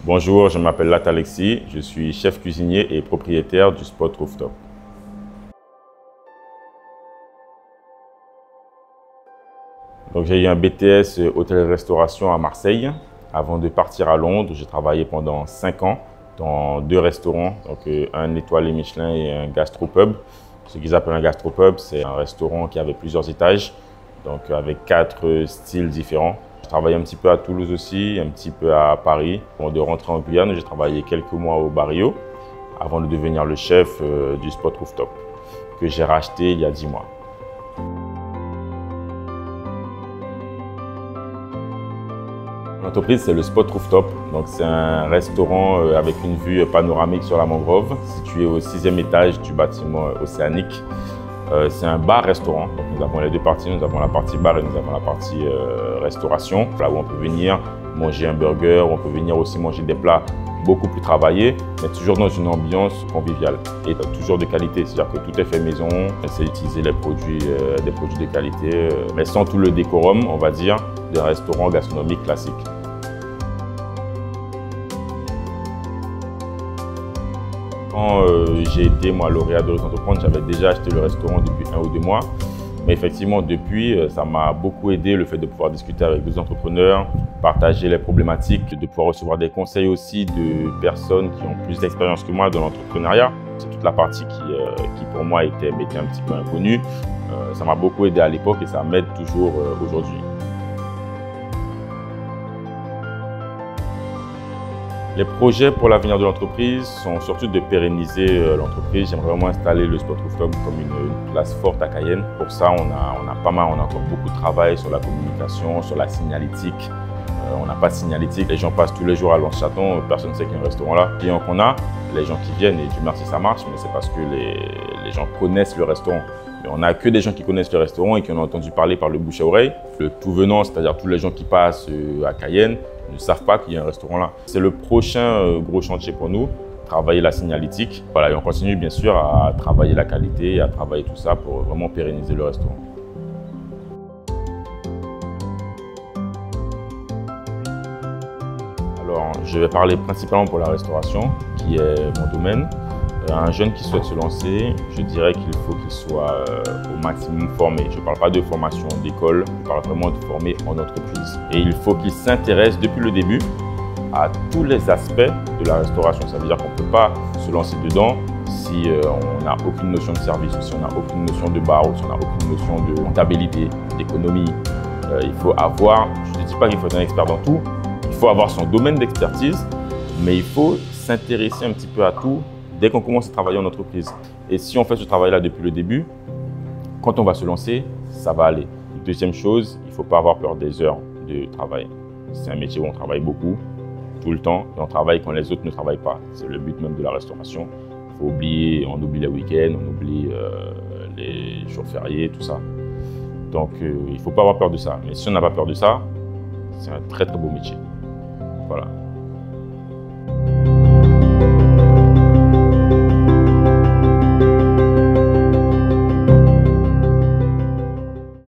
Bonjour, je m'appelle Lat Alexis, je suis chef cuisinier et propriétaire du Spot Rooftop. Donc j'ai eu un BTS hôtellerie-restauration à Marseille. Avant de partir à Londres, j'ai travaillé pendant 5 ans dans 2 restaurants, donc un étoilé Michelin et un gastropub. Ce qu'ils appellent un gastropub, c'est un restaurant qui avait plusieurs étages, donc avec 4 styles différents. J'ai travaillé un petit peu à Toulouse aussi, un petit peu à Paris. Avant de rentrer en Guyane, j'ai travaillé quelques mois au Barrio avant de devenir le chef du Spot Rooftop que j'ai racheté il y a 10 mois. L'entreprise, c'est le Spot Rooftop. C'est un restaurant avec une vue panoramique sur la mangrove, situé au 6e étage du bâtiment océanique. C'est un bar-restaurant. Nous avons les 2 parties. Nous avons la partie bar et nous avons la partie restauration, là où on peut venir manger un burger, on peut venir aussi manger des plats beaucoup plus travaillés, mais toujours dans une ambiance conviviale et toujours de qualité. C'est-à-dire que tout est fait maison, c'est utiliser des produits de qualité, mais sans tout le décorum, on va dire, d'un restaurant gastronomique classique. Quand j'ai été lauréat d'Horizon Entreprendre, j'avais déjà acheté le restaurant depuis 1 ou 2 mois. Mais effectivement, depuis, ça m'a beaucoup aidé le fait de pouvoir discuter avec d'autres entrepreneurs, partager les problématiques, de pouvoir recevoir des conseils aussi de personnes qui ont plus d'expérience que moi dans l'entrepreneuriat. C'est toute la partie qui pour moi m'était un petit peu inconnue. Ça m'a beaucoup aidé à l'époque et ça m'aide toujours aujourd'hui. Les projets pour l'avenir de l'entreprise sont surtout de pérenniser l'entreprise. J'aimerais vraiment installer le Spot Rooftop comme une place forte à Cayenne. Pour ça, on a encore beaucoup de travail sur la communication, sur la signalétique. On n'a pas de signalétique. Les gens passent tous les jours à Lens-Chaton, personne ne sait qu'il y a un restaurant là. Les clients qu'on a, les gens qui viennent, et Dieu merci ça marche, mais c'est parce que les gens connaissent le restaurant. Et on n'a que des gens qui connaissent le restaurant et qui en ont entendu parler par le bouche à oreille. Le tout venant, c'est-à-dire tous les gens qui passent à Cayenne, ne savent pas qu'il y a un restaurant là. C'est le prochain gros chantier pour nous, travailler la signalétique. Voilà, et on continue bien sûr à travailler la qualité, à travailler tout ça pour vraiment pérenniser le restaurant. Alors, je vais parler principalement pour la restauration, qui est mon domaine. Un jeune qui souhaite se lancer, je dirais qu'il faut qu'il soit au maximum formé. Je ne parle pas de formation d'école, je parle vraiment de former en entreprise. Et il faut qu'il s'intéresse depuis le début à tous les aspects de la restauration. Ça veut dire qu'on ne peut pas se lancer dedans si on n'a aucune notion de service, si on n'a aucune notion de bar, si on n'a aucune notion de rentabilité, d'économie. Il faut avoir, je ne dis pas qu'il faut être un expert dans tout, il faut avoir son domaine d'expertise, mais il faut s'intéresser un petit peu à tout dès qu'on commence à travailler en entreprise. Et si on fait ce travail-là depuis le début, quand on va se lancer, ça va aller. Deuxième chose, il ne faut pas avoir peur des heures de travail. C'est un métier où on travaille beaucoup, tout le temps, et on travaille quand les autres ne travaillent pas. C'est le but même de la restauration. On oublie les week-ends, on oublie les jours fériés, tout ça. Donc, il ne faut pas avoir peur de ça. Mais si on n'a pas peur de ça, c'est un très très beau métier. Voilà.